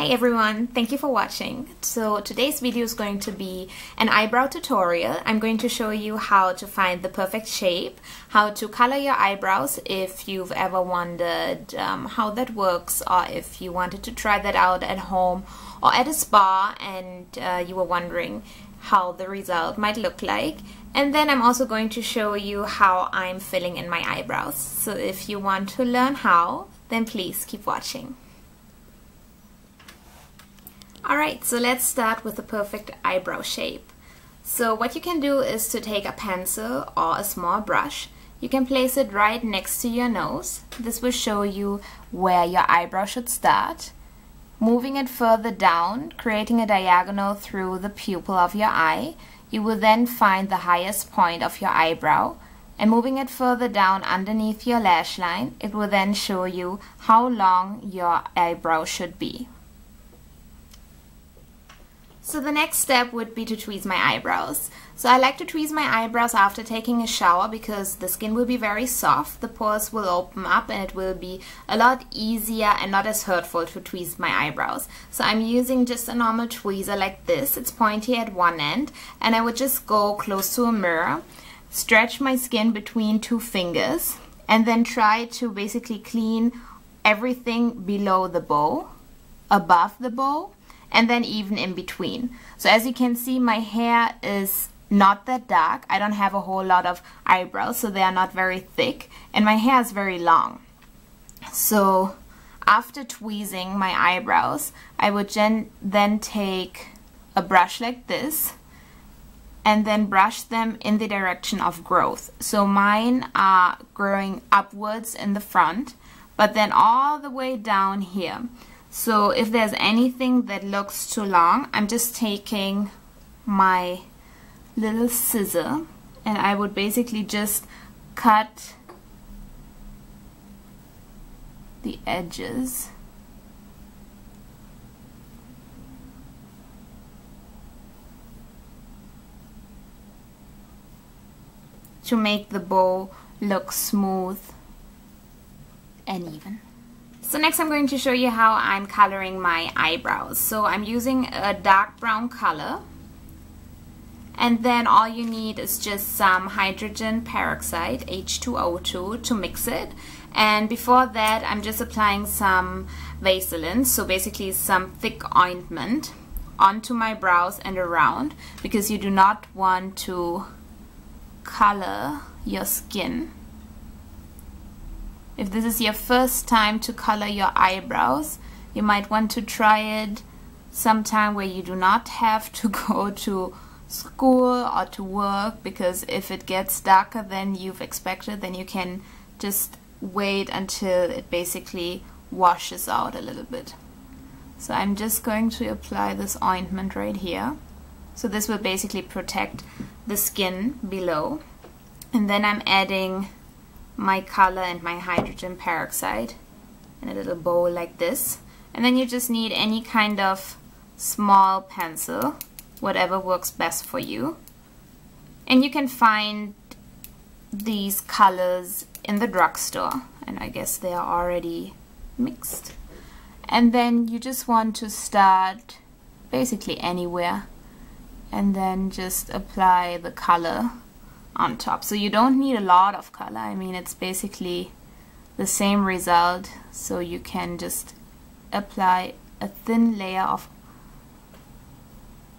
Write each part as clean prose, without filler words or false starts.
Hi everyone, thank you for watching. So today's video is going to be an eyebrow tutorial. I'm going to show you how to find the perfect shape, how to color your eyebrows if you've ever wondered how that works, or if you wanted to try that out at home or at a spa and you were wondering how the result might look like. And then I'm also going to show you how I'm filling in my eyebrows. So if you want to learn how, then please keep watching. Alright, so let's start with the perfect eyebrow shape. So what you can do is to take a pencil or a small brush. You can place it right next to your nose. This will show you where your eyebrow should start. Moving it further down, creating a diagonal through the pupil of your eye, you will then find the highest point of your eyebrow. And moving it further down underneath your lash line, it will then show you how long your eyebrow should be. So the next step would be to tweeze my eyebrows. So I like to tweeze my eyebrows after taking a shower because the skin will be very soft, the pores will open up, and it will be a lot easier and not as hurtful to tweeze my eyebrows. So I'm using just a normal tweezer like this. It's pointy at one end, and I would just go close to a mirror, stretch my skin between two fingers, and then try to basically clean everything below the bow, above the bow, and then even in between. So as you can see, my hair is not that dark. I don't have a whole lot of eyebrows, so they are not very thick, and my hair is very long. So after tweezing my eyebrows, I would then take a brush like this and then brush them in the direction of growth. So mine are growing upwards in the front, but then all the way down here. So if there's anything that looks too long, I'm just taking my little scissor and I would basically just cut the edges to make the bow look smooth and even. So next I'm going to show you how I'm coloring my eyebrows. So I'm using a dark brown color, and then all you need is just some hydrogen peroxide H2O2 to mix it. And before that I'm just applying some Vaseline, so basically some thick ointment onto my brows and around, because you do not want to color your skin. If this is your first time to color your eyebrows, you might want to try it sometime where you do not have to go to school or to work, because if it gets darker than you've expected, then you can just wait until it basically washes out a little bit. So I'm just going to apply this ointment right here. So this will basically protect the skin below. And then I'm adding my color and my hydrogen peroxide in a little bowl like this. And then you just need any kind of small pencil, whatever works best for you. And you can find these colors in the drugstore, and I guess they are already mixed. And then you just want to start basically anywhere and then just apply the color on top. So you don't need a lot of color. I mean, it's basically the same result, so you can just apply a thin layer of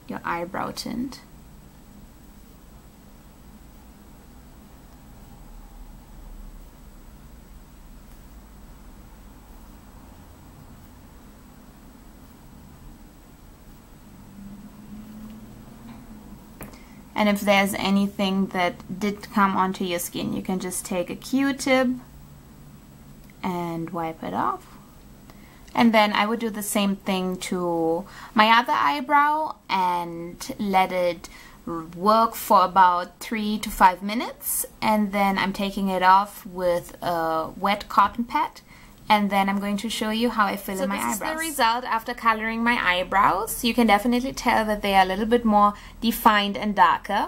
your eyebrow tint. And if there's anything that did come onto your skin, you can just take a Q-tip and wipe it off. And then I would do the same thing to my other eyebrow and let it work for about 3 to 5 minutes. And then I'm taking it off with a wet cotton pad And then I'm going to show you how I fill in my eyebrows. So this is the result after coloring my eyebrows. You can definitely tell that they are a little bit more defined and darker.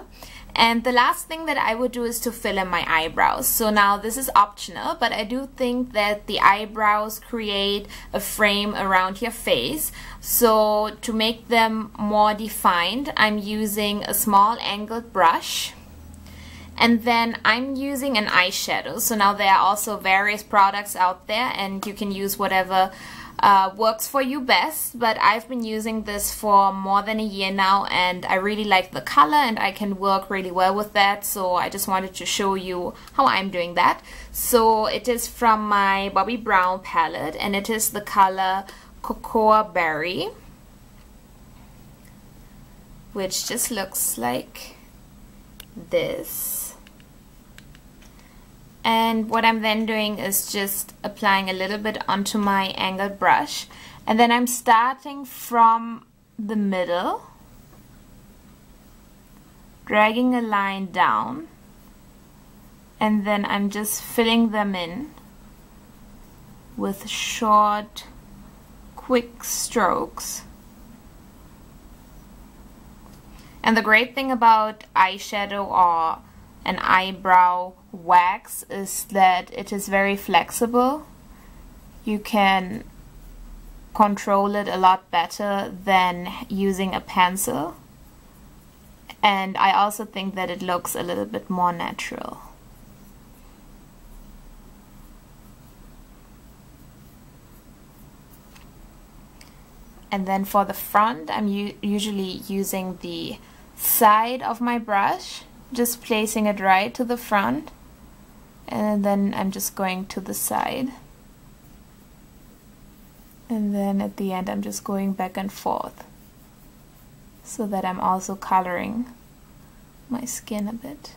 And the last thing that I would do is to fill in my eyebrows. So now this is optional, but I do think that the eyebrows create a frame around your face. So to make them more defined, I'm using a small angled brush. And then I'm using an eyeshadow. So now there are also various products out there and you can use whatever works for you best, but I've been using this for more than a year now and I really like the color and I can work really well with that, so I just wanted to show you how I'm doing that. So it is from my Bobbi Brown palette and it is the color Cocoa Berry, which just looks like this. And what I'm then doing is just applying a little bit onto my angled brush. And then I'm starting from the middle, dragging a line down. And then I'm just filling them in with short, quick strokes. And the great thing about eyeshadow or an eyebrow wax is that it is very flexible. You can control it a lot better than using a pencil, and I also think that it looks a little bit more natural. And then for the front, I'm usually using the side of my brush, just placing it right to the front, and then I'm just going to the side, and then at the end I'm just going back and forth so that I'm also coloring my skin a bit.